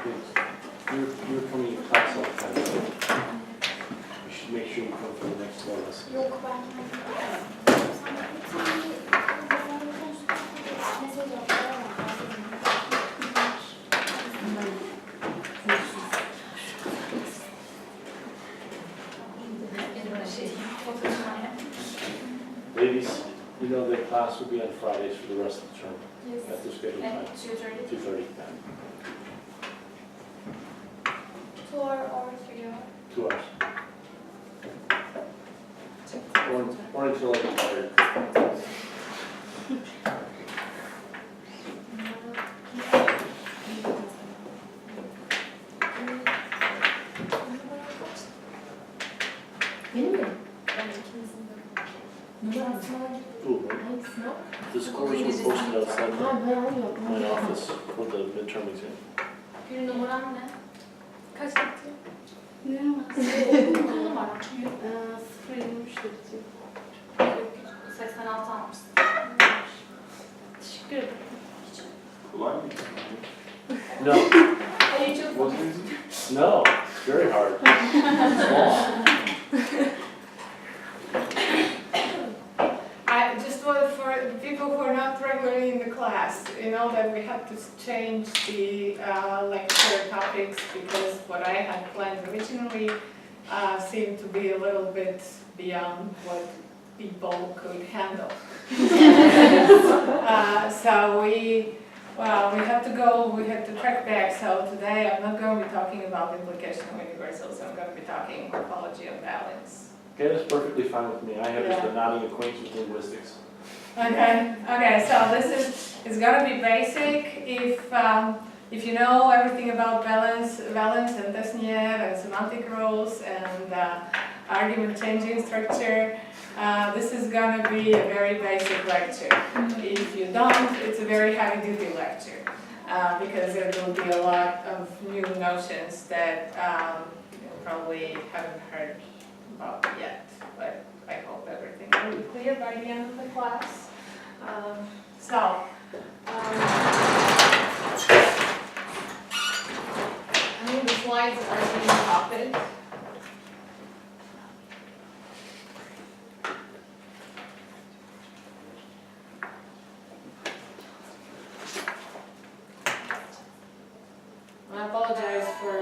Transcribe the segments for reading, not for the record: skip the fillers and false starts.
You're coming to class all the time. You should make sure you come for the next one lesson. Yok ben Ladies, you know that class will be on Fridays for the rest of the term. Yes. At the scheduled time. At 2:30. 2:30. 2 or 3 hours. 2 hours. Or until I'm tired. Benim mi? Ben ikinizin de. Numarasına Ooh, hangisine? the scores were posted outside Ha ben alıyorum. my office for the midterm exam. Bir numaram ne? Kaç gitti? Ne? Okul numaram. 023 dedi. 86 almışsın. Teşekkür ederim. Kolay mı? No. Ay çok Wasn't easy? No, very hard. Small. I just for the people who are not regularly in the class, you know that we had to change the lecture topics because what I had planned originally seemed to be a little bit beyond what people could handle. So we had to go, we had to track back. So today I'm not going to be talking about implication of universals, I'm going to be talking morphology of Valence. Okay, that's perfectly fine with me. I have just a nodding acquaintance with linguistics. Okay, so this is gonna be basic. If you know everything about Valence and Desniev and semantic rules and argument changing structure, this is gonna be a very basic lecture. If you don't, it's a very heavy duty lecture because there will be a lot of new notions that you probably haven't heard about yet, but I hope everything will be clear by the end of the class. I mean, the slides are being copied. I apologize for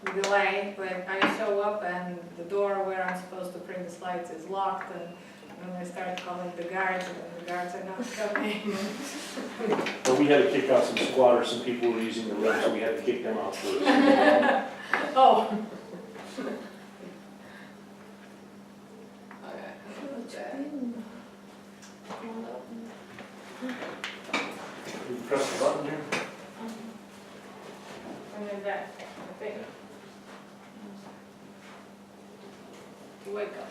the delay, but I show up and the door where I'm supposed to print the slides is locked, and when I start calling the guards, and the guards are not coming. But we had to kick out some squatters, some people were using the room, so we had to kick them out first. Oh. You press the button here. And then that, I think. Wake up.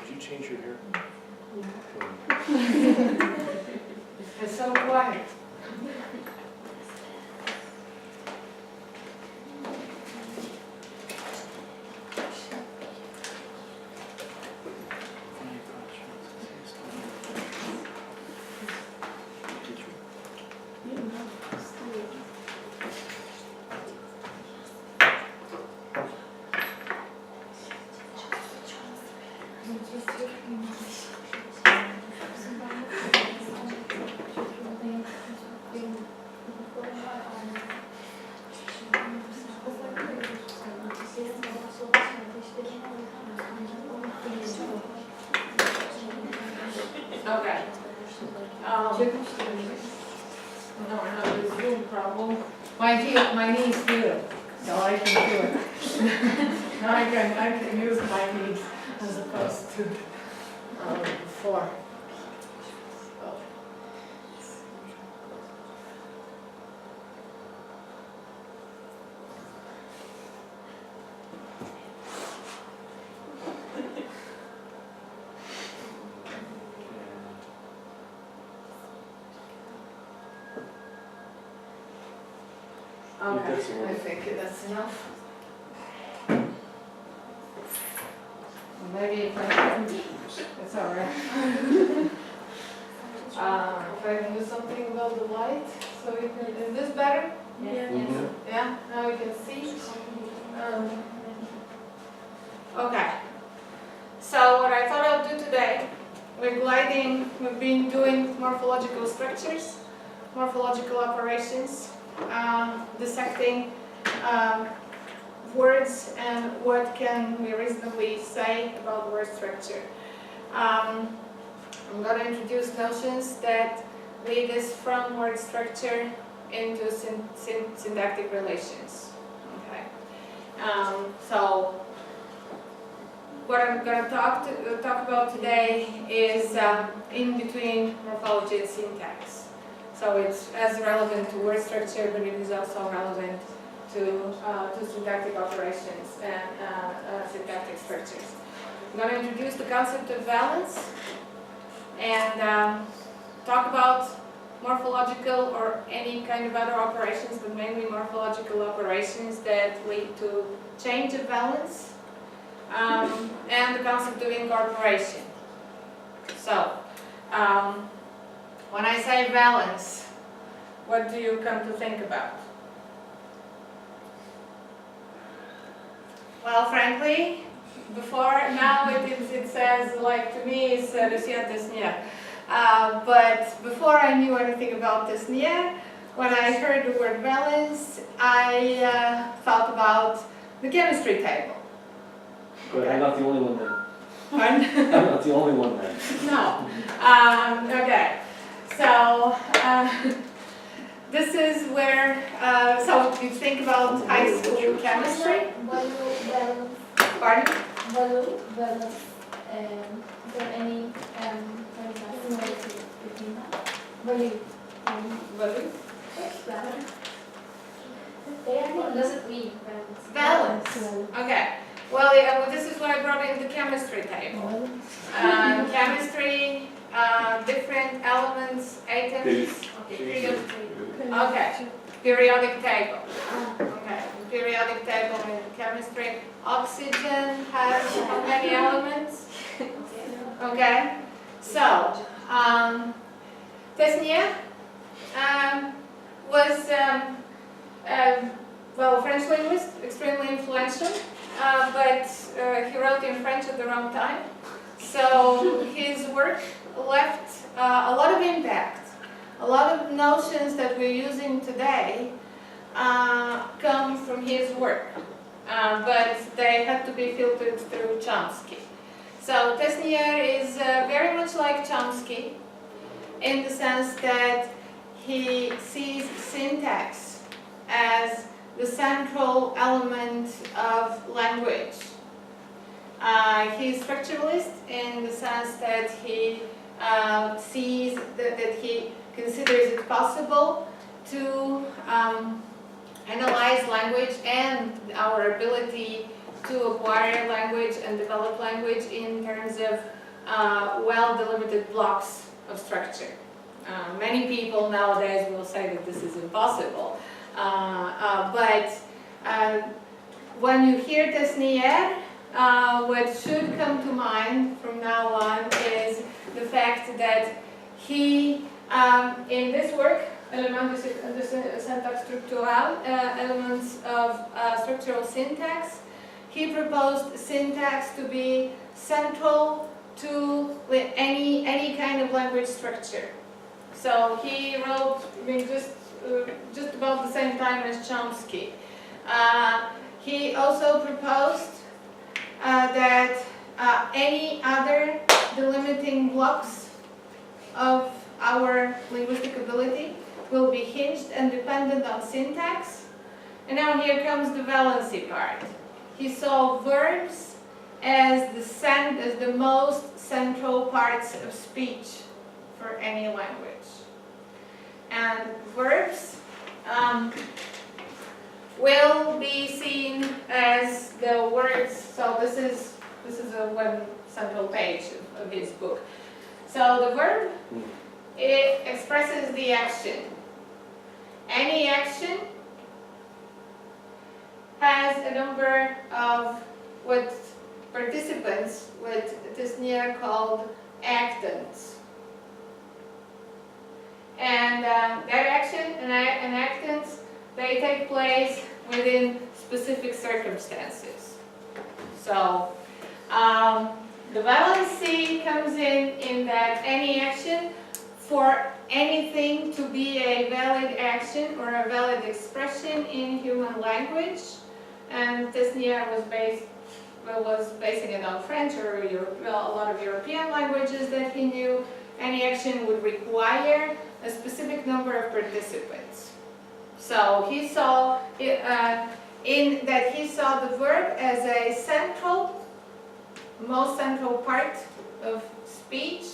Did you change your hair? It's so quiet. Okay. No, I have this Zoom problem. My knees feel, so I can do it. Now I can use my knees as opposed to before. So. Okay. that's I enough. think that's enough. Maybe if I can, it's all right. If I can do something about the light, so we can, is this better? Mhm. Yeah, now we can see. Okay. So what I thought I'll do today, we've been doing morphological structures, morphological operations, dissecting words and what can we reasonably say about word structure. I'm going to introduce notions that lead us from word structure into syntactic relations. Okay. So what I'm going to talk about today is in between morphology and syntax. So it's as relevant to word structure, but it is also relevant to syntactic operations and syntactic structures. I'm going to introduce the concept of valence and talk about morphological or any kind of other operations, but mainly morphological operations that lead to change of valence, and the concept of incorporation. So, when I say valence, what do you come to think about? Well, frankly, now it says, like, to me, it's Russia Tesnia. But before I knew anything about Tesnia, when I heard the word valence, I thought about the chemistry table. But I'm not the only one then. Pardon? I'm not the only one then. No. Okay. So this is where, so if you think about high school chemistry. Pardon? Value, balance, is there any value? Value? What does it mean? Balance. Okay. Well, yeah, well, this is what I brought in the chemistry table. Chemistry, different elements, atoms. Okay. Periodic table. Okay. Periodic table in chemistry. Oxygen has how many elements? Okay. So, Tesnia was well, French linguist, extremely influential, but he wrote in French at the wrong time. So his work left a lot of impact. A lot of notions that we're using today come from his work, but they had to be filtered through Chomsky. So Tesnier is very much like Chomsky in the sense that he sees syntax as the central element of language. He's structuralist in the sense that he sees that he considers it possible to analyze language and our ability to acquire language and develop language in terms of well-delimited blocks of structure. Many people nowadays will say that this is impossible, but when you hear Tesnier, what should come to mind from now on is the fact that he, in this work, Elements de syntaxe structurale, elements of structural syntax, he proposed syntax to be central to any kind of language structure. So he wrote, I mean, just about the same time as Chomsky. He also proposed that any other delimiting blocks of our linguistic ability will be hinged and dependent on syntax. And now here comes the valency part. He saw verbs as the most central parts of speech for any language. And verbs will be seen as the words. So this is one central page of his book. So the verb, it expresses the action. Any action has a number of what participants, what Tisnia called actants. And their action and actants, they take place within specific circumstances. So the valency comes in that any action, for anything to be a valid action or a valid expression in human language, and Tisnia was basing it on French or a lot of European languages that he knew, any action would require a specific number of participants. So he saw he saw the verb as a most central part of speech.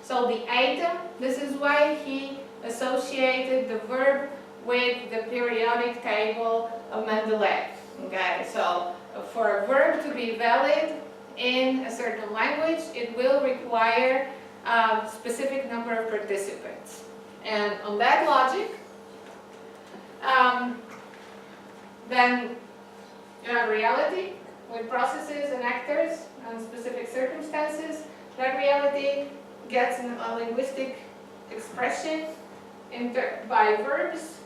So the item, this is why he associated the verb with the periodic table of Mendeleev. Okay, so for a verb to be valid in a certain language, it will require a specific number of participants. And on that logic, then you have reality with processes and actors and specific circumstances. That reality gets a linguistic expression by verbs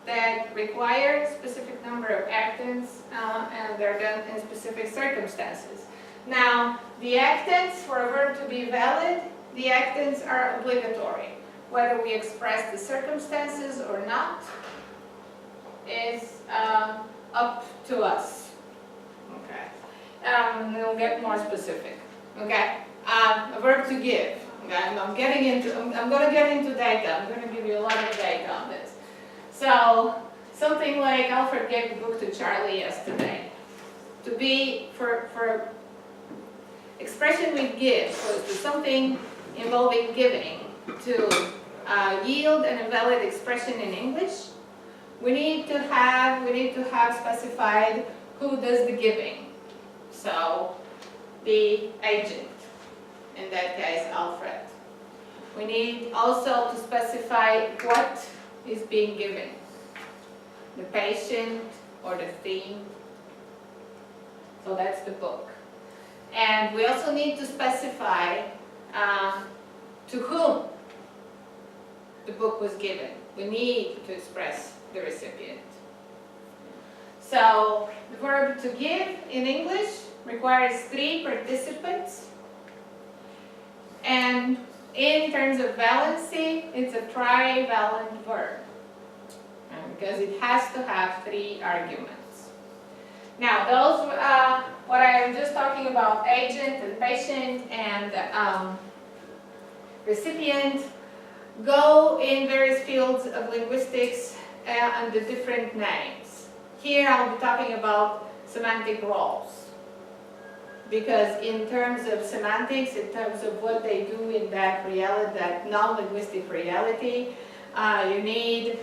that require a specific number of actants, and they're done in specific circumstances. Now, the actants, for a verb to be valid, the actants are obligatory. Whether we express the circumstances or not is up to us. Okay, and we'll get more specific. Okay, a verb to give. Okay, I'm going to get into data. I'm going to give you a lot of data on this. So something like Alfred gave the book to Charlie yesterday. To be for expression with give, so to something involving giving, to yield an invalid expression in English, we need to have specified who does the giving. So the agent, in that case Alfred. We need also to specify what is being given, the patient or the theme. So that's the book. And we also need to specify to whom the book was given. We need to express the recipient. So the verb to give in English requires 3 participants, and in terms of valency, it's a trivalent verb, because it has to have 3 arguments. Now, those, what I am just talking about, agent and patient and recipient, go in various fields of linguistics under different names. Here I'll be talking about semantic roles, because in terms of semantics, in terms of what they do in that reality, that non-linguistic reality, you need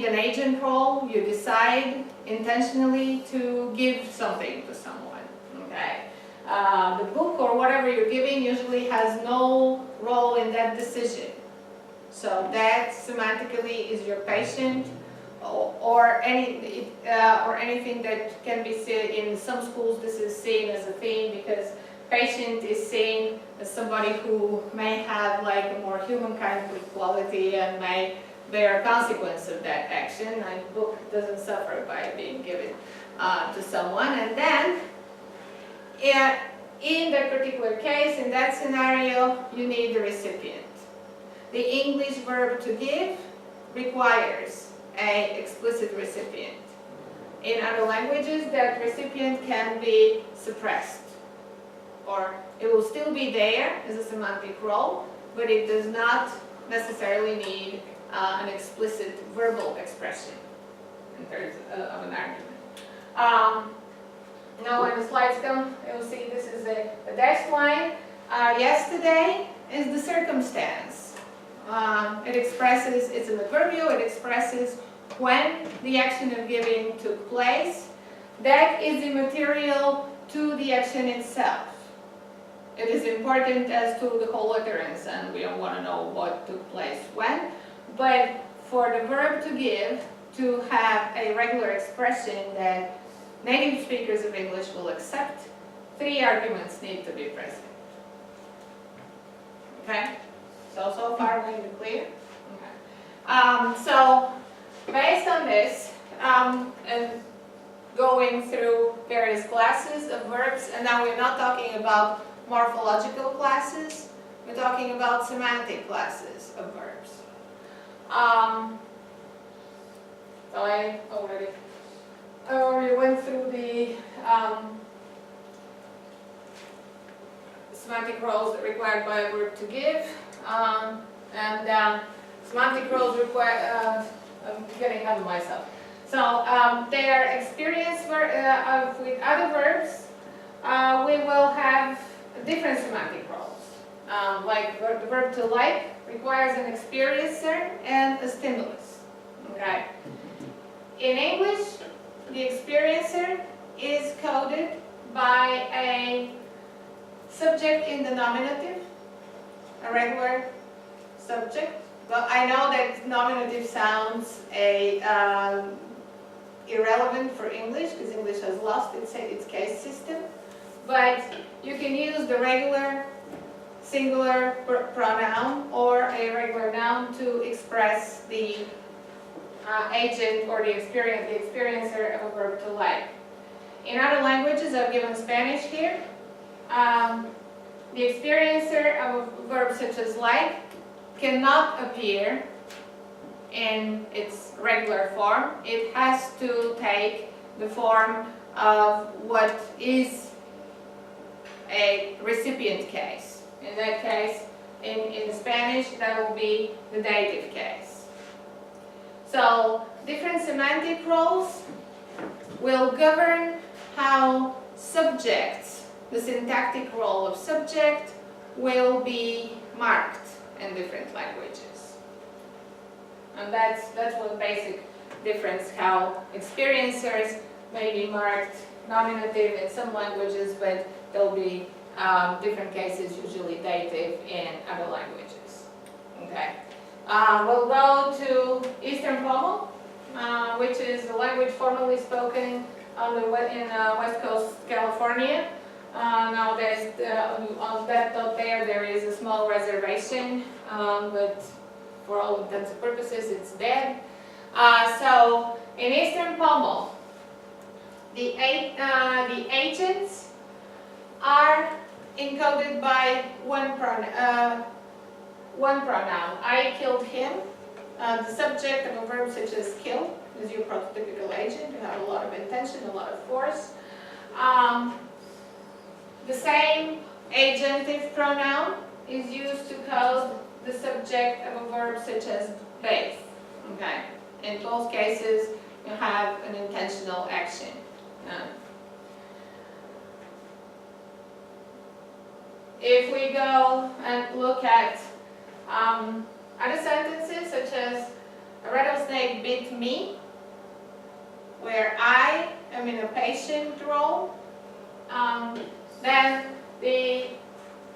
an agent role. You decide intentionally to give something to someone. Okay, the book or whatever you're giving usually has no role in that decision. So that semantically is your patient, or anything that can be seen in some schools. This is seen as a theme because patient is seen as somebody who may have like a more human kind of quality and may bear a consequence of that action. And the book doesn't suffer by being given to someone. And then, in that particular case, in that scenario, you need the recipient. The English verb to give requires an explicit recipient. In other languages, that recipient can be suppressed, or it will still be there as a semantic role, but it does not necessarily need an explicit verbal expression in terms of an argument. Now when the slides come, you'll see this is a dashed line. Yesterday is the circumstance. It expresses, it's an adverbial, it expresses when the action of giving took place. That is immaterial to the action itself. It is important as to the whole occurrence, and we don't want to know what took place when. But for the verb to give to have a regular expression that native speakers of English will accept, 3 arguments need to be present. Okay? So far we are clear? Okay. So based on this, and going through various classes of verbs, and now we're not talking about morphological classes, we're talking about semantic classes of verbs. So I already went through the semantic roles that required by a verb to give, and semantic roles require, I'm getting ahead of myself. So their experience with other verbs, we will have different semantic roles. Like the verb to like requires an experiencer and a stimulus. Okay. In English, the experiencer is coded by a subject in the nominative, a regular subject. Well, I know that nominative sounds irrelevant for English because English has lost its case system, but you can use the regular singular pronoun or a regular noun to express the agent or the experiencer of a verb to like. In other languages, I've given Spanish here. The experiencer of a verb such as like cannot appear in its regular form. It has to take the form of what is a recipient case. In that case, in Spanish, that will be the dative case. So different semantic roles will govern how subjects, the syntactic role of subject, will be marked in different languages. And that's one basic difference, how experiencers may be marked nominative in some languages, but there'll be different cases, usually dative, in other languages. Okay. We'll go to Eastern Pomo, which is the language formerly spoken in West Coast California. Now there's on that dot there is a small reservation, but for all intents and purposes it's dead. So in Eastern Pomo, the agents are encoded by one pronoun. I killed him. The subject of a verb such as kill is your prototypical agent. You have a lot of intention, a lot of force. The same agentive pronoun is used to code the subject of a verb such as bathe. Okay. In both cases, you have an intentional action. If we go and look at other sentences, such as a rattlesnake bit me, where I am in a patient role, then the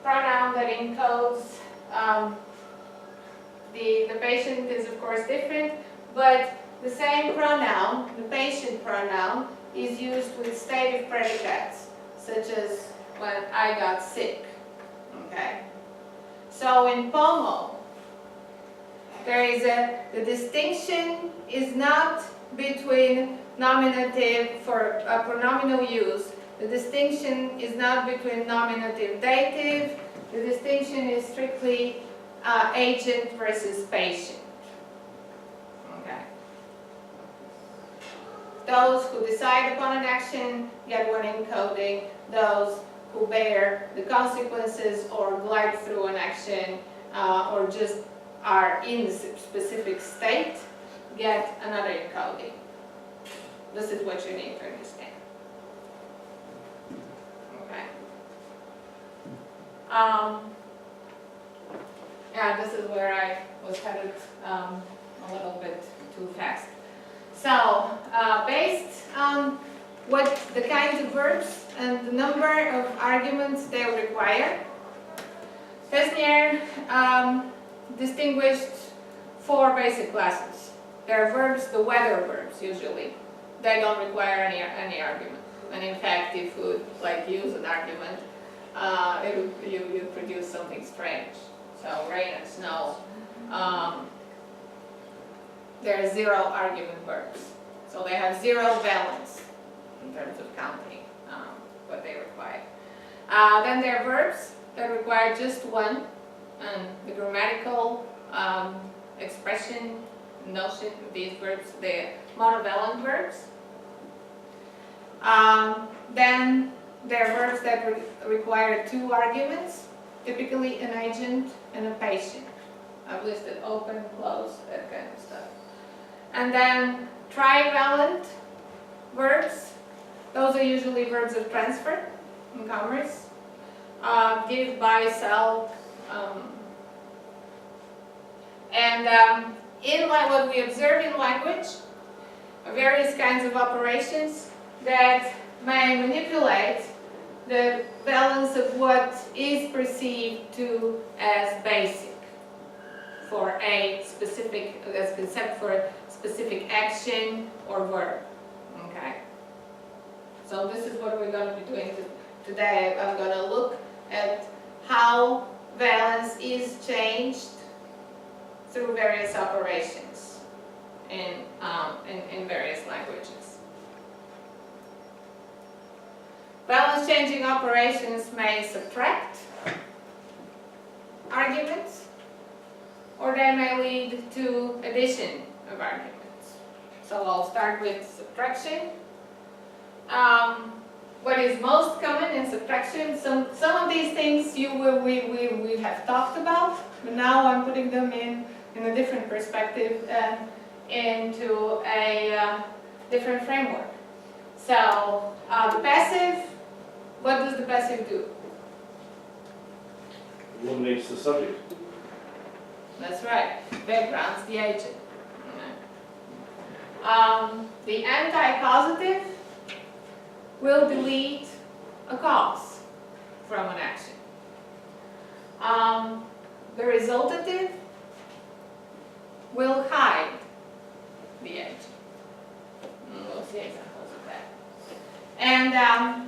pronoun that encodes the patient is of course different, but the same pronoun, the patient pronoun, is used with stative predicates, such as when I got sick. Okay. So in Pomo, there is the distinction is not between nominative for pronominal use. The distinction is not between nominative dative. The distinction is strictly agent versus patient. Okay. Those who decide upon an action get one encoding. Those who bear the consequences or glide through an action or just are in the specific state get another encoding. This is what you need to understand. Okay. Yeah, this is where I was headed a little bit too fast. So, based on what the kinds of verbs and the number of arguments they require, Pesnier distinguished 4 basic classes. there are verbs, the whether verbs usually. They don't require any argument. And in fact, if you would like use an argument, you produce something strange. So rain and snow. There are 0 argument verbs. So they have 0 valence in terms of counting what they require. Then there are verbs that require just 1, and the grammatical expression, notion of these verbs, they're monovalent verbs. Then there are verbs that require 2 arguments, typically an agent and a patient. I've listed open, close, that kind of stuff. And then trivalent verbs, those are usually verbs of transfer in commerce. Give, buy, sell. In what we observe in language are various kinds of operations that may manipulate the balance of what is perceived to as basic for a specific, as concept for a specific action or verb. Okay. So this is what we're going to be doing today. I'm going to look at how valence is changed through various operations in various languages. Valence changing operations may subtract arguments, or they may lead to addition of arguments. So I'll start with subtraction. What is most common in subtraction, some of these things we have talked about, but now I'm putting them in a different perspective and into a different framework. So the passive, what does the passive do? Eliminates the subject. That's right, background's the agent. The anti-causative will delete a cause from an action. The resultative will hide the agent. We'll see examples of that. And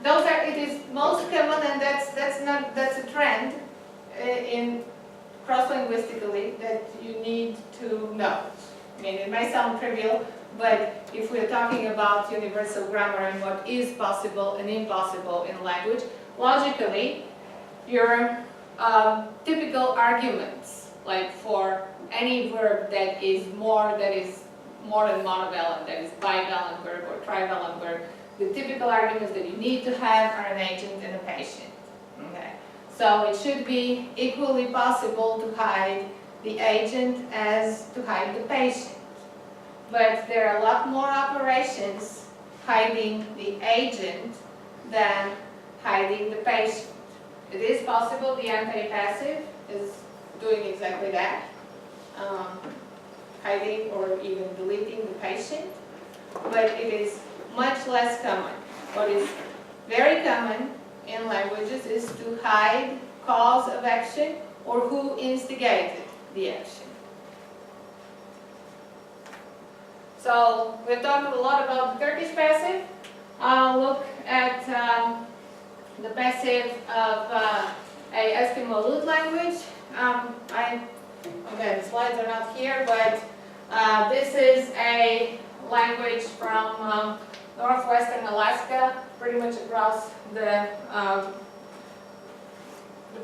those are, it is most common, and that's a trend in cross-linguistically that you need to know. I mean, it may sound trivial, but if we're talking about universal grammar and what is possible and impossible in language, logically, your typical arguments, like for any verb that is more than monovalent, that is bivalent verb or trivalent verb, the typical arguments that you need to have are an agent and a patient. Okay. So it should be equally possible to hide the agent as to hide the patient. But there are a lot more operations hiding the agent than hiding the patient. It is possible the anti-passive is doing exactly that, hiding or even deleting the patient, but it is much less common. What is very common in languages is to hide cause of action or who instigated the action. So we've talked a lot about the Turkish passive. I'll look at the passive of a Eskimo Lut language. Again, the slides are not here, but this is a language from northwestern Alaska, pretty much across the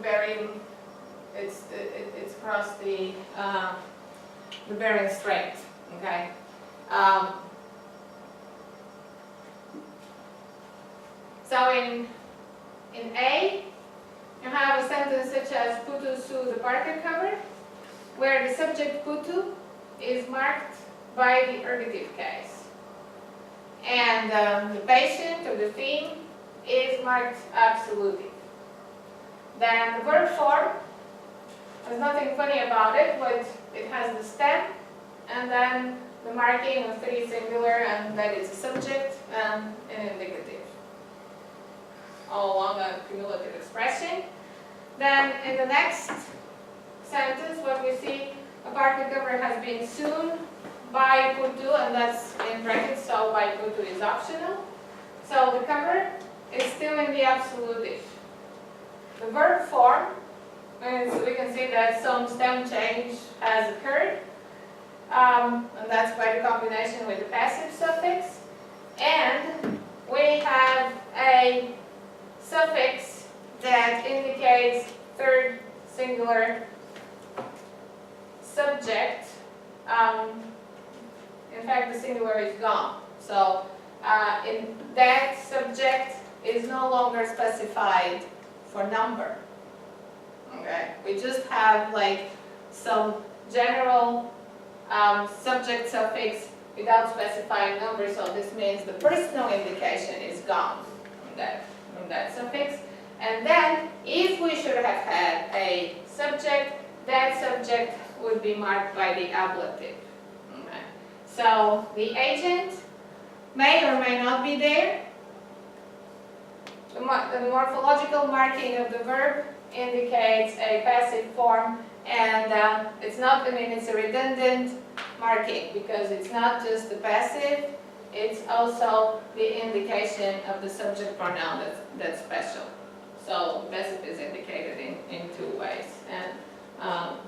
Bering. It's across the Bering Strait. Okay. So in A, you have a sentence such as Putu su the parka cover, where the subject Putu is marked by the ergative case. And the patient or the theme is marked absolutive. Then the verb form, there's nothing funny about it, but it has the stem, and then the marking of 3 singular, and that is a subject and an indicative, all along a cumulative expression. Then in the next sentence, what we see, a parka cover has been sewn by putu, and that's in brackets, so by putu is optional. So the cover is still in the absolutive. The verb form, and so we can see that some stem change has occurred, and that's by the combination with the passive suffix. And we have a suffix that indicates third singular subject. In fact, the singular is gone. So in that subject is no longer specified for number. Okay, we just have like some general subject suffix without specifying number. So this means the personal indication is gone from that suffix. And then, if we should have had a subject, that subject would be marked by the ablative. Okay. So the agent may or may not be there. The morphological marking of the verb indicates a passive form, and it's not, it's a redundant marking because it's not just the passive, it's also the indication of the subject pronoun that's special. So passive is indicated in two ways, and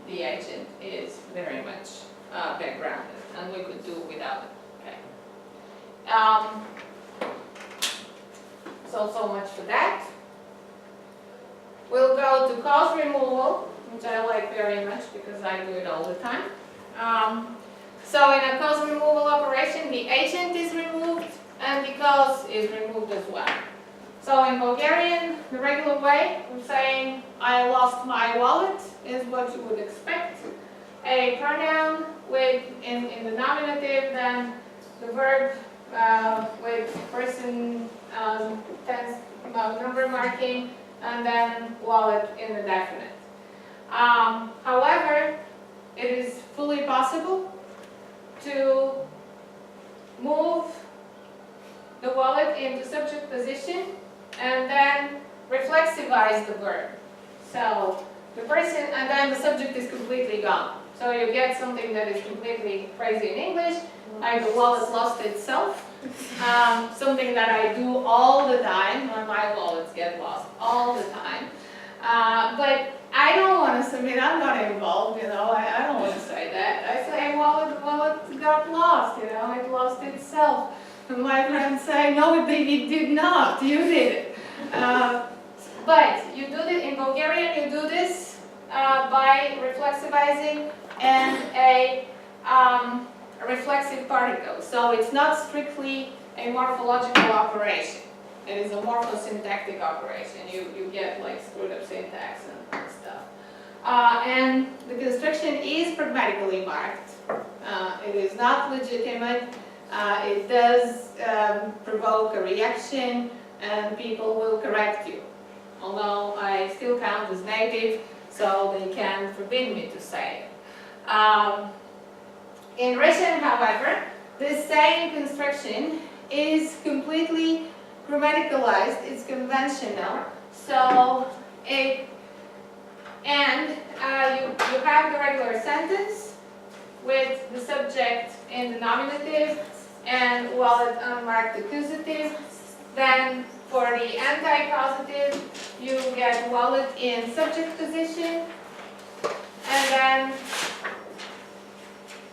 the agent is very much backgrounded, and we could do without it. Okay. So much for that. We'll go to cause removal, which I like very much because I do it all the time. So in a cause removal operation, the agent is removed and the cause is removed as well. So in Bulgarian, the regular way of saying I lost my wallet is what you would expect. A pronoun with in the nominative, then the verb with person tense number marking, and then wallet in the definite. However, it is fully possible to move the wallet into subject position and then reflexivize the verb. So the person, and then the subject is completely gone. So you get something that is completely crazy in English, like the wallet lost itself. Something that I do all the time when my wallets get lost, all the time. But I don't want to submit, I'm not involved, I don't want to say that. I say wallet got lost, it lost itself. And my friends say, no, it did not, you did it. But you do this, in Bulgarian you do this by reflexivizing and a reflexive particle. So it's not strictly a morphological operation. It is a morphosyntactic operation. You get like screwed up syntax and stuff. And the construction is pragmatically marked. It is not legitimate. It does provoke a reaction, and people will correct you. Although I still count as native, so they can forbid me to say it. In Russian, however, this same construction is completely grammaticalized, it's conventional. So you have the regular sentence with the subject in the nominative and wallet unmarked accusative. Then for the anti-causative, you get wallet in subject position, and then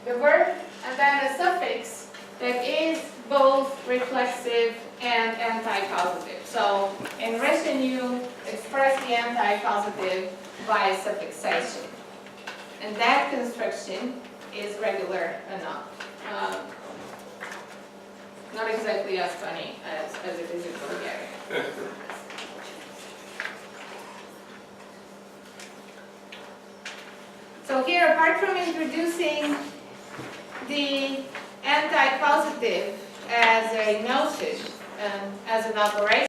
the verb, and then a suffix that is both reflexive and anti-causative. So in Russian, you express the anti-causative by suffixation. And that construction is regular enough. Not exactly as funny as it is in Bulgarian. So here, apart from introducing the anti-causative as a notion and as an operation,